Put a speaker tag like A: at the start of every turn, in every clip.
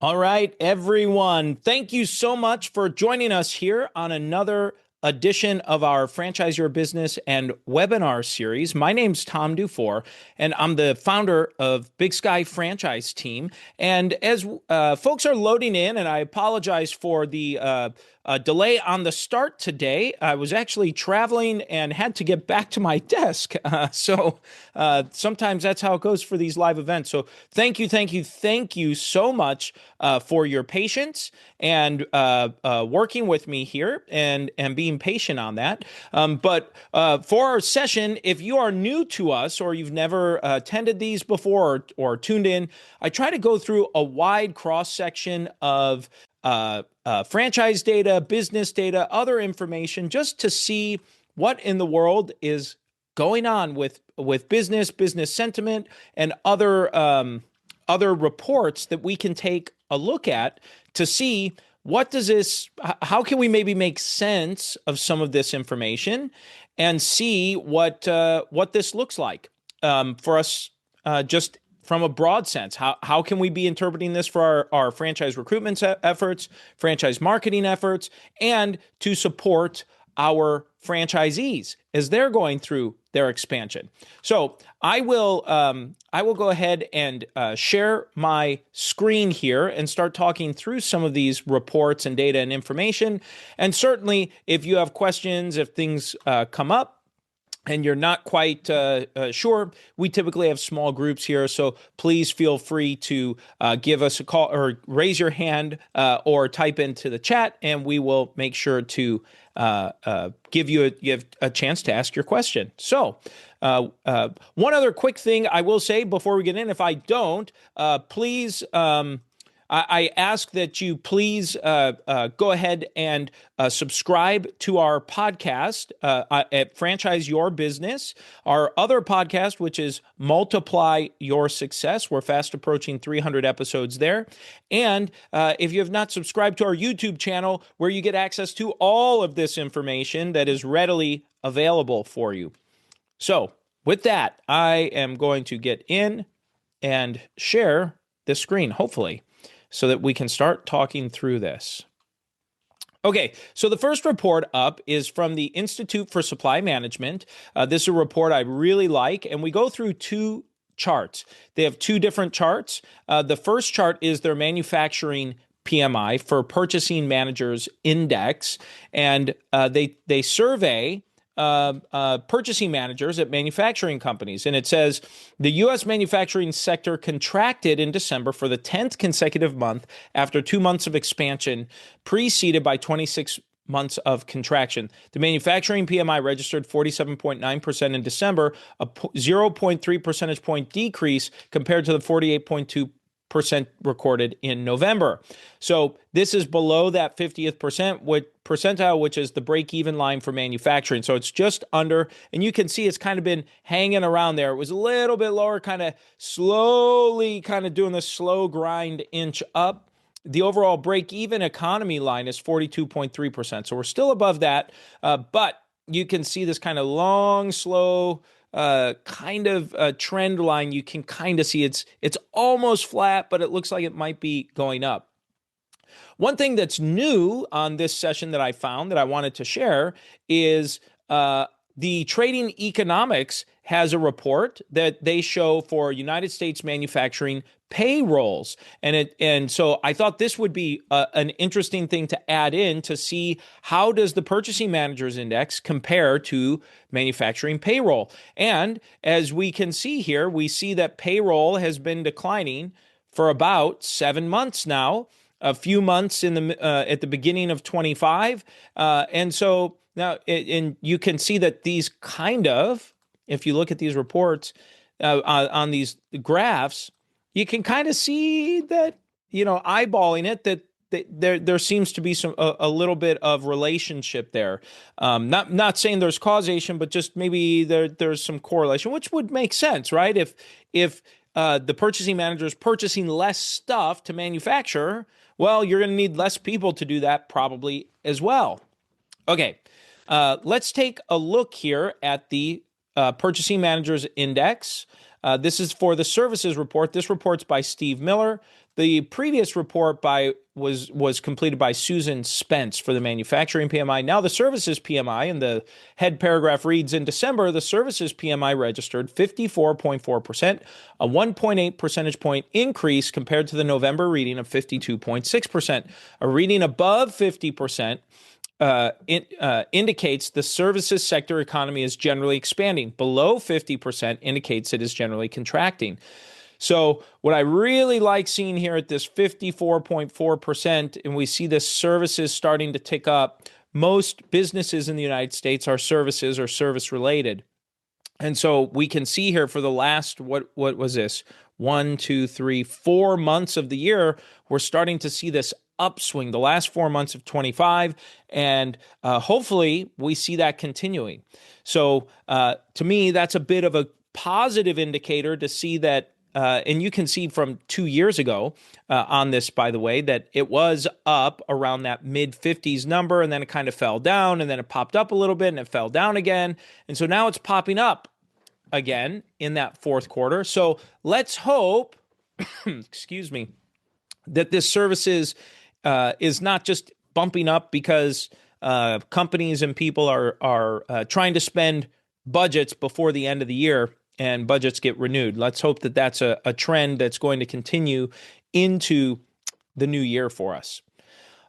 A: All right, everyone. Thank you so much for joining us here on another edition of our Franchise Your Business and webinar series. My name's Tom Dufour, and I'm the founder of Big Sky Franchise Team. And as folks are loading in, and I apologize for the delay on the start today. I was actually traveling and had to get back to my desk. So sometimes that's how it goes for these live events. So thank you so much for your patience and working with me here and being patient on that. But for our session, if you are new to us or you've never attended these before or tuned in, I try to go through a wide cross section of franchise data, business data, other information, just to see what in the world is going on with business sentiment, and other reports that we can take a look at to see how can we maybe make sense of some of this information and see what this looks like for us, just from a broad sense. How can we be interpreting this for our franchise recruitment efforts, franchise marketing efforts, and to support our franchisees as they're going through their expansion? So I will go ahead and share my screen here and start talking through some of these reports and data and information. And certainly, if you have questions, if things come up, and you're not quite sure, we typically have small groups here, so please feel free to give us a call or raise your hand or type into the chat, and we will make sure to give you a chance to ask your question. So one other quick thing I will say before we get in, if I don't, please... I ask that you please go ahead and subscribe to our podcast at Franchise Your Business, our other podcast, which is Multiply Your Success. We're fast approaching 300 episodes there. And if you have not subscribed to our YouTube channel, where you get access to all of this information that is readily available for you. So with that, I am going to get in and share the screen, hopefully, so that we can start talking through this. Okay, so the first report up is from the Institute for Supply Management. This is a report I really like, and we go through two charts. They have two different charts. The first chart is their manufacturing PMI for Purchasing Managers Index, and they survey purchasing managers at manufacturing companies. And it says the U.S. manufacturing sector contracted in December for the 10th consecutive month after 2 months of expansion, preceded by 26 months of contraction. The manufacturing PMI registered 47.9% in December, a 0.3 percentage point decrease compared to the 48.2% recorded in November. So this is below that 50th percentile, which is the break-even line for manufacturing. So it's just under, and you can see it's kind of been hanging around there. It was a little bit lower, kind of slowly kind of doing this slow grind inch up. The overall break-even economy line is 42.3%. So we're still above that, but you can see this kind of long, slow kind of trend line. You can kind of see it's almost flat, but it looks like it might be going up. One thing that's new on this session that I found that I wanted to share is the Trading Economics has a report that they show for United States manufacturing payrolls. And so I thought this would be an interesting thing to add in to see how does the Purchasing Managers Index compare to manufacturing payroll. And as we can see here, we see that payroll has been declining for about 7 months now, a few months in the at the beginning of 25. And so now, and you can see that these kind of, if you look at these reports on these graphs, you can kind of see that, eyeballing it, that there seems to be a little bit of relationship there. Not saying there's causation, but just maybe there's some correlation, which would make sense, right? If the purchasing manager is purchasing less stuff to manufacture, well, you're going to need less people to do that probably as well. Okay, let's take a look here at the Purchasing Managers Index. This is for the services report. This report's by Steve Miller. The previous report was completed by Susan Spence for the manufacturing PMI. Now the services PMI, and the head paragraph reads, in December, the services PMI registered 54.4%, a 1.8 percentage point increase compared to the November reading of 52.6%. A reading above 50% indicates the services sector economy is generally expanding. Below 50% indicates it is generally contracting. So what I really like seeing here at this 54.4%, and we see this services starting to tick up. Most businesses in the United States are services or service related. And so we can see here for the last, what was this? 1, 2, 3, 4 months of the year, we're starting to see this upswing, the last 4 months of 25, and hopefully we see that continuing. So to me, that's a bit of a positive indicator to see that. And you can see from 2 years ago on this, by the way, that it was up around that mid-50s number, and then it kind of fell down, and then it popped up a little bit, and it fell down again. And so now it's popping up again in that fourth quarter. So let's hope, excuse me, that this services is not just bumping up because companies and people are trying to spend budgets before the end of the year and budgets get renewed. Let's hope that that's a trend that's going to continue into the new year for us.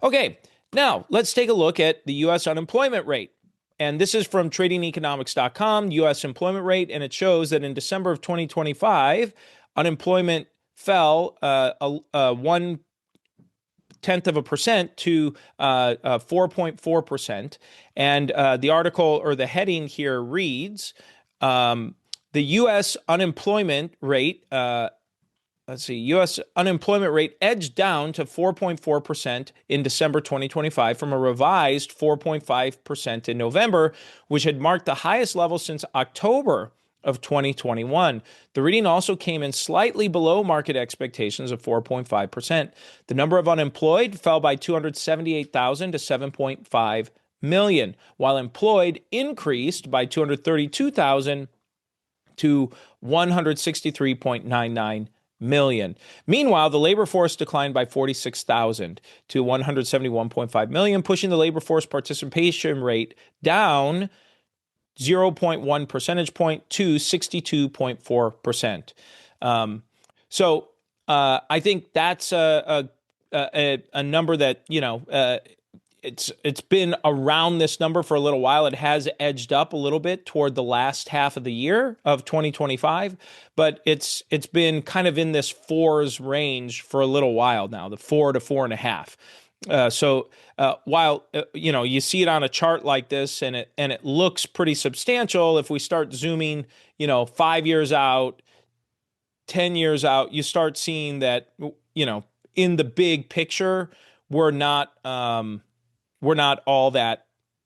A: Okay, now let's take a look at the U.S. unemployment rate. And this is from tradingeconomics.com, U.S. employment rate, and it shows that in December of 2025, unemployment fell 1/10% to 4.4%. And the article or the heading here reads, the U.S. unemployment rate, U.S. unemployment rate edged down to 4.4% in December 2025 from a revised 4.5% in November, which had marked the highest level since October of 2021. The reading also came in slightly below market expectations of 4.5%. The number of unemployed fell by 278,000 to 7.5 million, while employed increased by 232,000 to 163.99 million. Meanwhile, the labor force declined by 46,000 to 171.5 million, pushing the labor force participation rate down 0.1 percentage point to 62.4%. So I think that's a number that, it's been around this number for a little while. It has edged up a little bit toward the last half of the year of 2025, but it's been kind of in this fours range for a little while now, the 4 to 4.5. So while you see it on a chart like this, and it looks pretty substantial, if we start zooming, 5 years out, 10 years out, you start seeing that in the big picture, we're not all that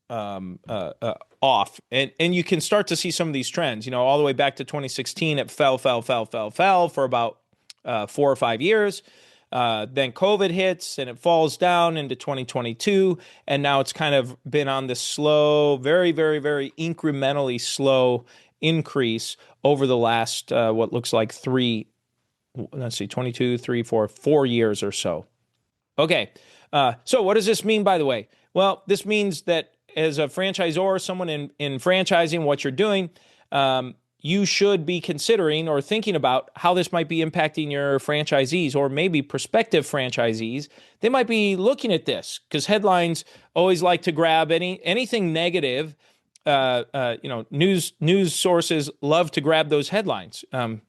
A: off. And you can start to see some of these trends, all the way back to 2016, it fell for about 4 or 5 years. Then COVID hits and it falls down into 2022. And now it's kind of been on this slow, very, very, very incrementally slow increase over the last, what looks like 4 years or so. Okay. So what does this mean, by the way? Well, this means that as a franchisor, someone in franchising, what you're doing, you should be considering or thinking about how this might be impacting your franchisees or maybe prospective franchisees. They might be looking at this because headlines always like to grab anything negative. News sources love to grab those headlines. And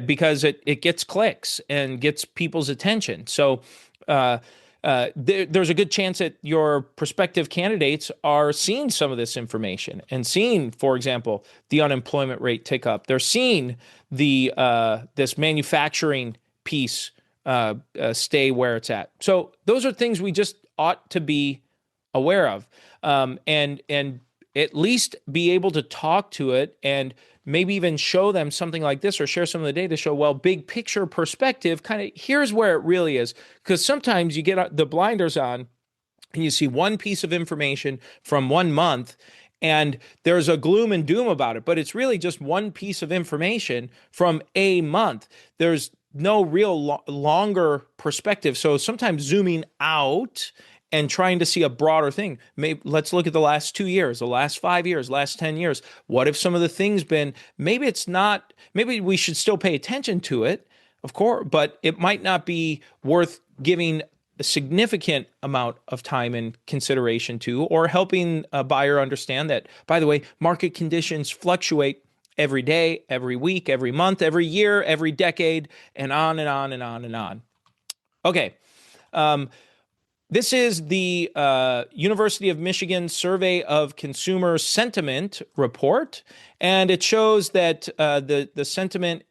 A: because it gets clicks and gets people's attention. So there's a good chance that your prospective candidates are seeing some of this information and seeing, for example, the unemployment rate tick up. They're seeing the this manufacturing piece stay where it's at. So those are things we just ought to be aware of, and at least be able to talk to it and maybe even show them something like this or share some of the data to show, well, big picture perspective, kind of here's where it really is. Because sometimes you get the blinders on and you see one piece of information from 1 month And there's a gloom and doom about it, but it's really just one piece of information from a month. There's no real longer perspective. So sometimes zooming out and trying to see a broader thing. Maybe let's look at the last 2 years, the last 5 years, last 10 years. What if some of the things been, maybe it's not, maybe we should still pay attention to it, of course, but it might not be worth giving a significant amount of time and consideration to, or helping a buyer understand that, by the way, market conditions fluctuate every day, every week, every month, every year, every decade, and on and on and on and on. Okay. This is the University of Michigan Survey of Consumer Sentiment report, and it shows that the sentiment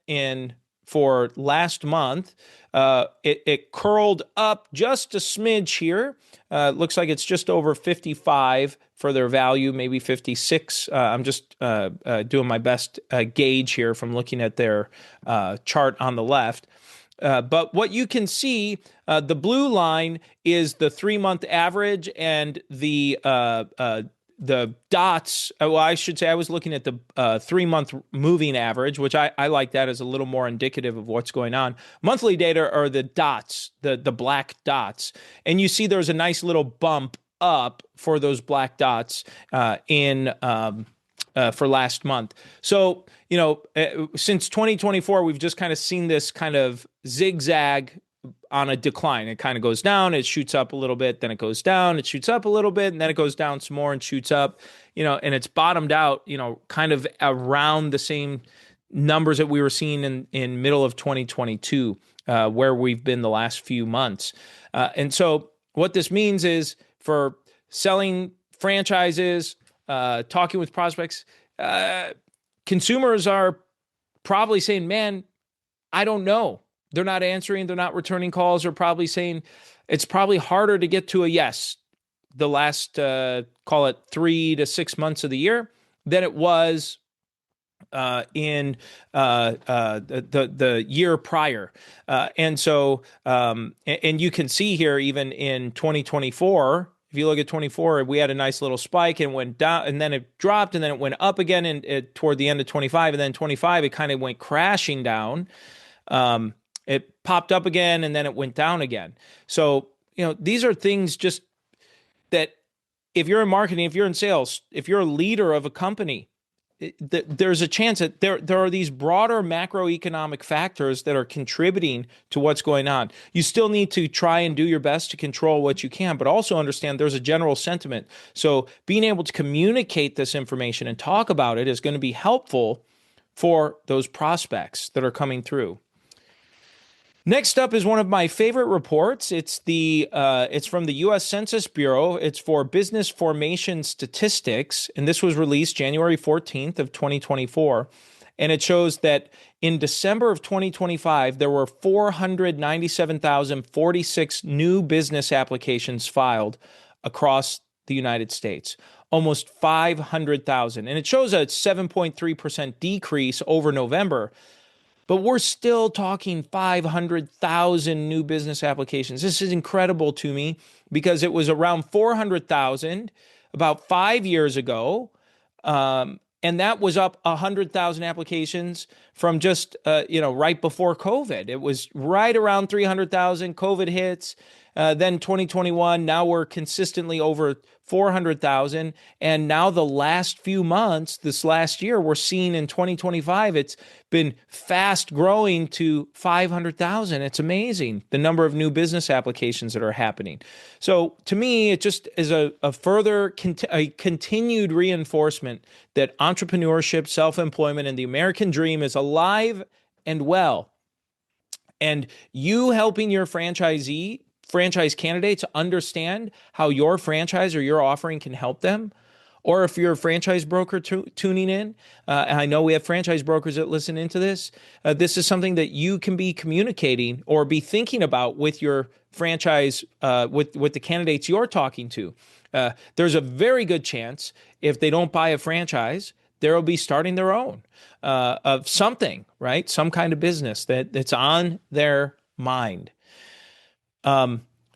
A: for last month, it curled up just a smidge here. Looks like it's just over 55 for their value, maybe 56. I'm just doing my best gauge here from looking at their chart on the left. But what you can see, the blue line is the 3-month average, and the dots. Well, I should say I was looking at the 3-month moving average, which I like that as a little more indicative of what's going on. Monthly data are the dots, the black dots, and you see there's a nice little bump up for those black dots for last month. So, since 2024, we've just kind of seen this kind of zigzag on a decline. It kind of goes down, it shoots up a little bit, then it goes down, it shoots up a little bit, and then it goes down some more and shoots up, and it's bottomed out, kind of around the same numbers that we were seeing in middle of 2022, where we've been the last few months. And so what this means is, for selling franchises, talking with prospects, consumers are probably saying, man, I don't know. They're not answering. They're not returning calls. They're probably saying it's probably harder to get to a yes the last, call it 3 to 6 months of the year than it was in the year prior. And so, and you can see here, even in 2024, if you look at 24, we had a nice little spike and went down, and then it dropped, and then it went up again toward the end of 25, and then 25, it kind of went crashing down. It popped up again, and then it went down again. So, these are things just that, if you're in marketing, if you're in sales, if you're a leader of a company, there's a chance that there are these broader macroeconomic factors that are contributing to what's going on. You still need to try and do your best to control what you can, but also understand there's a general sentiment. So being able to communicate this information and talk about it is going to be helpful for those prospects that are coming through. Next up is one of my favorite reports. It's from the U.S. Census Bureau. It's for business formation statistics, and this was released January 14th of 2024. And it shows that in December of 2025, there were 497,046 new business applications filed across the United States, almost 500,000. And it shows a 7.3% decrease over November. But we're still talking 500,000 new business applications. This is incredible to me, because it was around 400,000 about 5 years ago. And that was up 100,000 applications from just, right before COVID. It was right around 300,000. COVID hits. Then 2021, now we're consistently over 400,000. And now the last few months, this last year, we're seeing in 2025, it's been fast growing to 500,000. It's amazing, the number of new business applications that are happening. So to me, it just is a further continued reinforcement that entrepreneurship, self-employment, and the American dream is alive and well. And you helping your franchise candidates understand how your franchise or your offering can help them, or if you're a franchise broker tuning in, and I know we have franchise brokers that listen into this, this is something that you can be communicating or be thinking about with your franchise, with the candidates you're talking to. There's a very good chance, if they don't buy a franchise, they'll be starting their own of something, right? Some kind of business that's on their mind.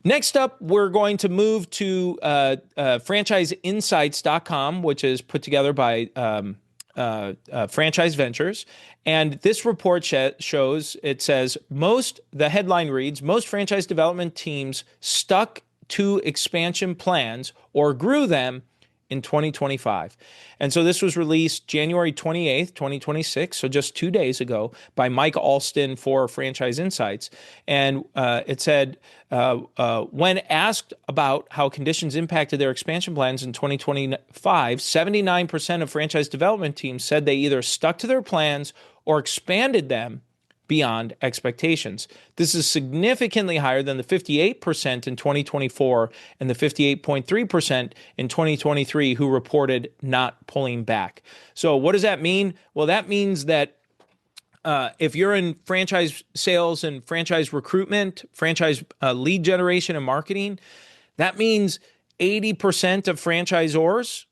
A: Next up, we're going to move to franchiseinsights.com, which is put together by Franchise Ventures. And this report shows, it says, the headline reads, most franchise development teams stuck to expansion plans or grew them in 2025. And so this was released January 28th, 2026, so just 2 days ago, by Mike Alston for Franchise Insights. And it said, when asked about how conditions impacted their expansion plans in 2025, 79% of franchise development teams said they either stuck to their plans or expanded them beyond expectations. This is significantly higher than the 58% in 2024 and the 58.3% in 2023 who reported not pulling back. So what does that mean? Well, that means that if you're in franchise sales and franchise recruitment, franchise lead generation and marketing, that means 80% of franchisors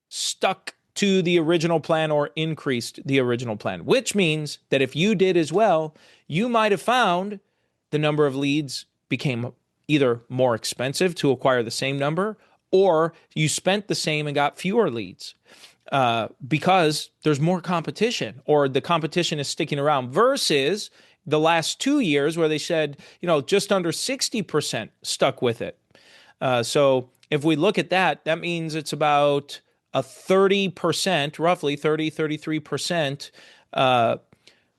A: stuck to the original plan or increased the original plan, which means that if you did as well, you might have found the number of leads became either more expensive to acquire the same number, or you spent the same and got fewer leads because there's more competition, or the competition is sticking around, versus the last 2 years where they said, just under 60% stuck with it. So if we look at that, that means it's about a 30%, roughly 33%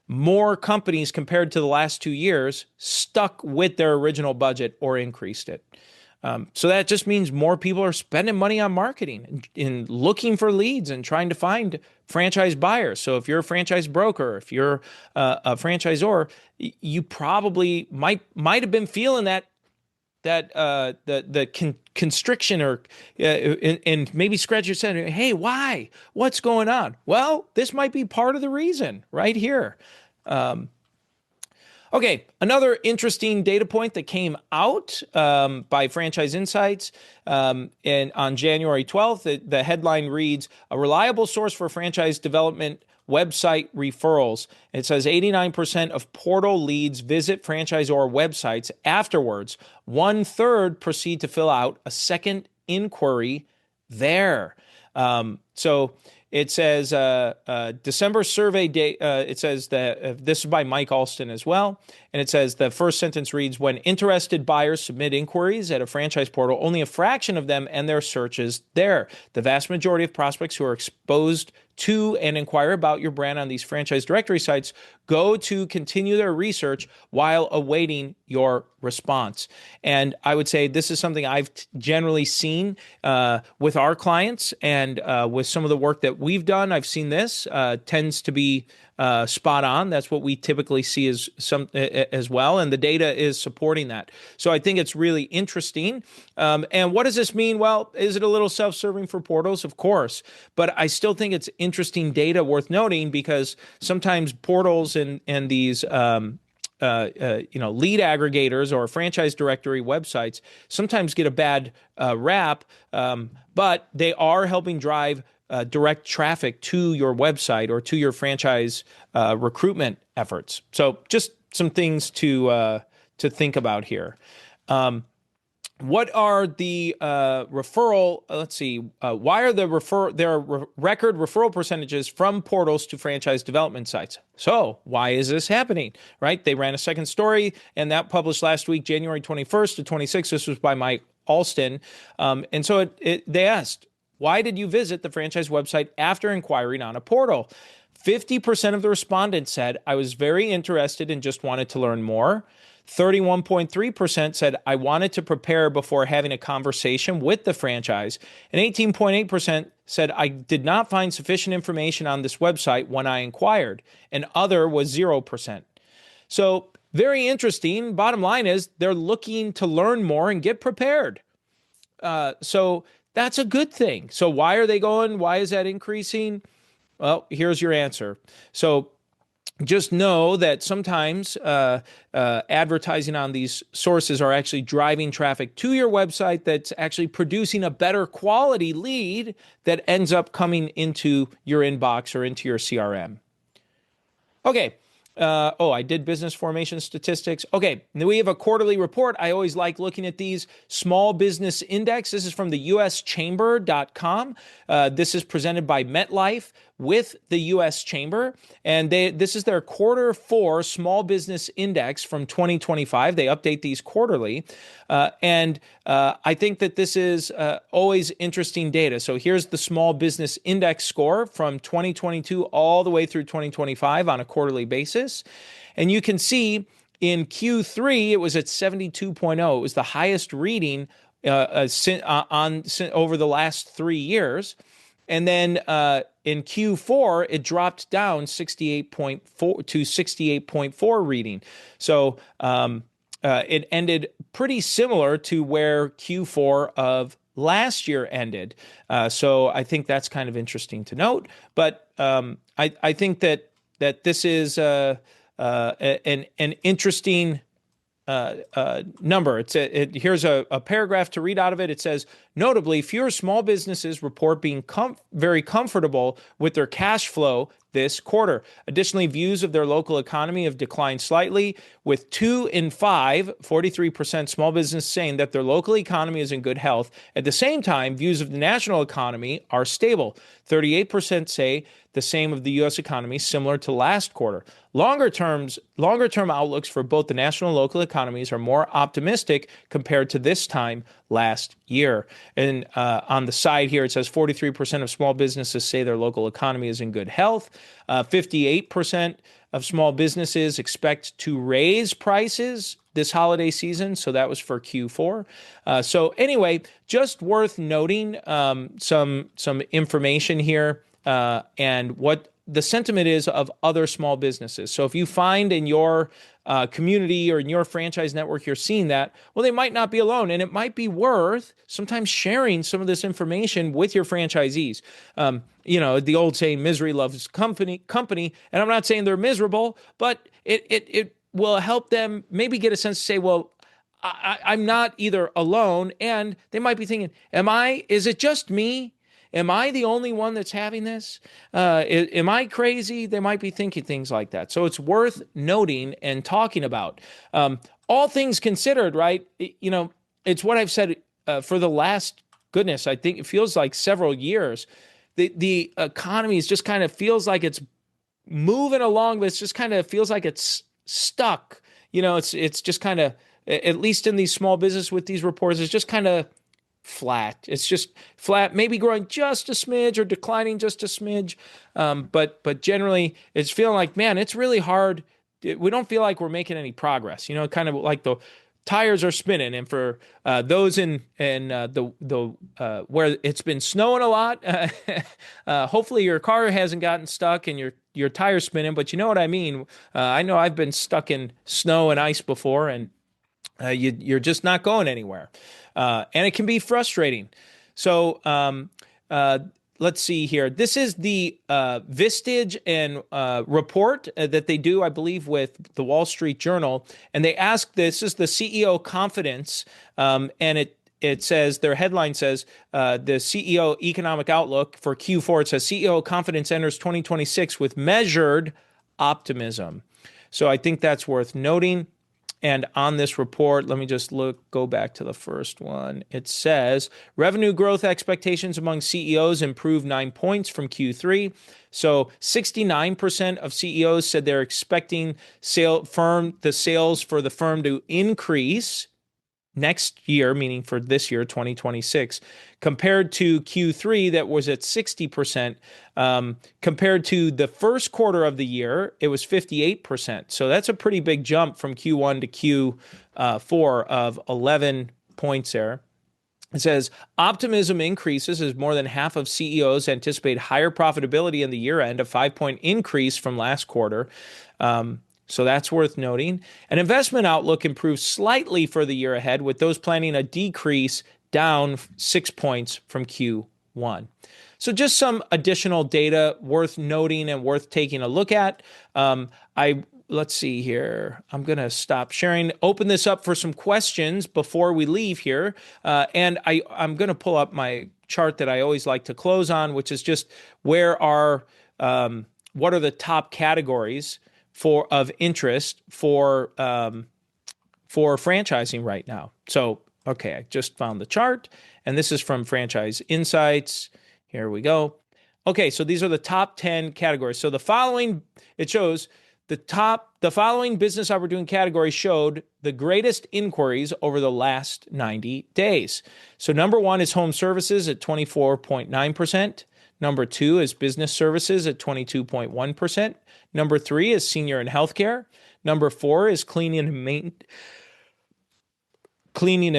A: more companies compared to the last 2 years stuck with their original budget or increased it. So that just means more people are spending money on marketing and looking for leads and trying to find franchise buyers. So if you're a franchise broker, if you're a franchisor, you probably might have been feeling that constriction, or and maybe scratch your head. Hey, why? What's going on? Well, this might be part of the reason right here. Okay, another interesting data point that came out by Franchise Insights and on January 12th, the headline reads, a reliable source for franchise development website referrals. It says 89% of portal leads visit franchisor websites. Afterwards, 1/3 proceed to fill out a second inquiry there. So it says December survey date. It says that this is by Mike Alston as well. And it says the first sentence reads, when interested buyers submit inquiries at a franchise portal, only a fraction of them end their searches there. The vast majority of prospects who are exposed to and inquire about your brand on these franchise directory sites go to continue their research while awaiting your response. And I would say this is something I've generally seen with our clients and with some of the work that we've done. I've seen this tends to be spot on. That's what we typically see as well, and the data is supporting that. So I think it's really interesting. And what does this mean? Well, is it a little self-serving for portals? Of course, but I still think it's interesting data worth noting, because sometimes portals and these lead aggregators or franchise directory websites sometimes get a bad rap, but they are helping drive direct traffic to your website or to your franchise recruitment efforts. So just some things to think about here. What are the referral? Let's see. Why are there are record referral percentages from portals to franchise development sites? So why is this happening? Right? They ran a second story, and that published last week, January 21st to 26th. This was by Mike Alston, and so they asked, why did you visit the franchise website after inquiring on a portal? 50% of the respondents said, I was very interested and just wanted to learn more. 31.3% said, I wanted to prepare before having a conversation with the franchise. And 18.8% said, I did not find sufficient information on this website when I inquired. And other was 0%. So very interesting. Bottom line is they're looking to learn more and get prepared. So that's a good thing. So why are they going? Why is that increasing? Well, here's your answer. So just know that sometimes advertising on these sources are actually driving traffic to your website that's actually producing a better quality lead that ends up coming into your inbox or into your CRM. Okay, I did business formation statistics. Okay, then we have a quarterly report. I always like looking at these. Small Business Index. This is from the uschamber.com. This is presented by MetLife with the U.S. Chamber, and this is their Q4 Small Business Index from 2025. They update these quarterly, and I think that this is always interesting data. So here's the Small Business Index score from 2022 all the way through 2025 on a quarterly basis, and you can see in Q3 it was at 72.0. It was the highest reading over the last 3 years. And then in Q4, it dropped down 68.4 to 68.4 reading. So it ended pretty similar to where Q4 of last year ended. So I think that's kind of interesting to note. But I think that this is an interesting number. Here's a paragraph to read out of it. It says, notably, fewer small businesses report being very comfortable with their cash flow this quarter. Additionally, views of their local economy have declined slightly, with 2 in 5, 43% small business saying that their local economy is in good health. At the same time, views of the national economy are stable. 38% say the same of the U.S. economy, similar to last quarter. Longer term outlooks for both the national and local economies are more optimistic compared to this time last year. And on the side here, it says 43% of small businesses say their local economy is in good health. 58% of small businesses expect to raise prices this holiday season. So that was for Q4. So anyway, just worth noting some information here and what the sentiment is of other small businesses. So if you find in your community or in your franchise network you're seeing that, well, they might not be alone, and it might be worth sometimes sharing some of this information with your franchisees. The old saying, misery loves company, and I'm not saying they're miserable, but it will help them maybe get a sense to say, well, I'm not either alone, and they might be thinking, is it just me? Am I the only one that's having this? Am I crazy? They might be thinking things like that. So it's worth noting and talking about. All things considered, right? It's what I've said for the last, goodness, I think it feels like several years. The economy is just kind of feels like it's moving along, but it's just kind of feels like it's stuck. It's just kind of, at least in these small business with these reports, it's just kind of flat. It's just flat, maybe growing just a smidge or declining just a smidge. But generally it's feeling like, man, it's really hard. We don't feel like we're making any progress, kind of like the tires are spinning. And for those in the where it's been snowing a lot, hopefully your car hasn't gotten stuck and your tires spinning, but you know what I mean? I know I've been stuck in snow and ice before, and you're just not going anywhere. And it can be frustrating. So let's see here. This is the Vistage and report that they do, I believe, with the Wall Street Journal. And they ask, this is the CEO confidence, and it says, their headline says, the CEO economic outlook for Q4, it says CEO confidence enters 2026 with measured optimism. So I think that's worth noting. And on this report, let me just go back to the first one. It says revenue growth expectations among CEOs improved 9 points from Q3. So 69% of CEOs said they're expecting the sales for the firm to increase next year, meaning for this year, 2026, compared to Q3 that was at 60%. Compared to the first quarter of the year, it was 58%. So that's a pretty big jump from Q1 to Q4 of 11 points there. It says optimism increases as more than half of CEOs anticipate higher profitability in the year end, a 5-point increase from last quarter. So that's worth noting. An investment outlook improves slightly for the year ahead, with those planning a decrease down 6 points from Q1. So just some additional data worth noting and worth taking a look at. Let's see here. I'm going to stop sharing, open this up for some questions before we leave here. And I'm going to pull up my chart that I always like to close on, which is just what are the top categories of interest for franchising right now. So, okay, I just found the chart, and this is from Franchise Insights. Here we go. Okay, so these are the top 10 categories. So the following, it shows the following business opportunity categories showed the greatest inquiries over the last 90 days. So number one is home services at 24.9%. Number two is business services at 22.1%. Number three is senior and healthcare. Number four is cleaning and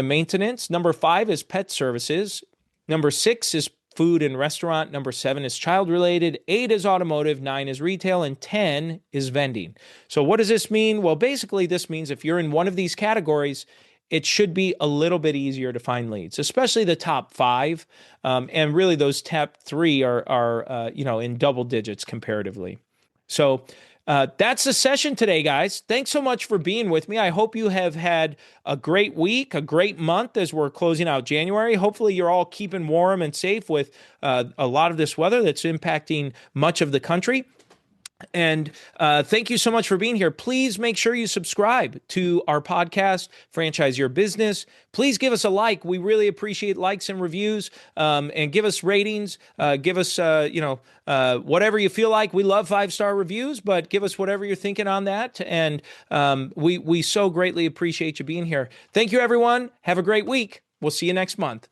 A: maintenance. Number five is pet services. Number six is food and restaurant. Number seven is child related. 8 is automotive. 9 is retail. And 10 is vending. So what does this mean? Well, basically, this means if you're in one of these categories, it should be a little bit easier to find leads, especially the top 5. And really, those top 3 are in double digits comparatively. So that's the session today, guys. Thanks so much for being with me. I hope you have had a great week, a great month as we're closing out January. Hopefully you're all keeping warm and safe with a lot of this weather that's impacting much of the country. And thank you so much for being here. Please make sure you subscribe to our podcast, Franchise Your Business. Please give us a like. We really appreciate likes and reviews, and give us ratings. Give us, whatever you feel like. We love 5-star reviews, but give us whatever you're thinking on that. And we so greatly appreciate you being here. Thank you, everyone. Have a great week. We'll see you next month.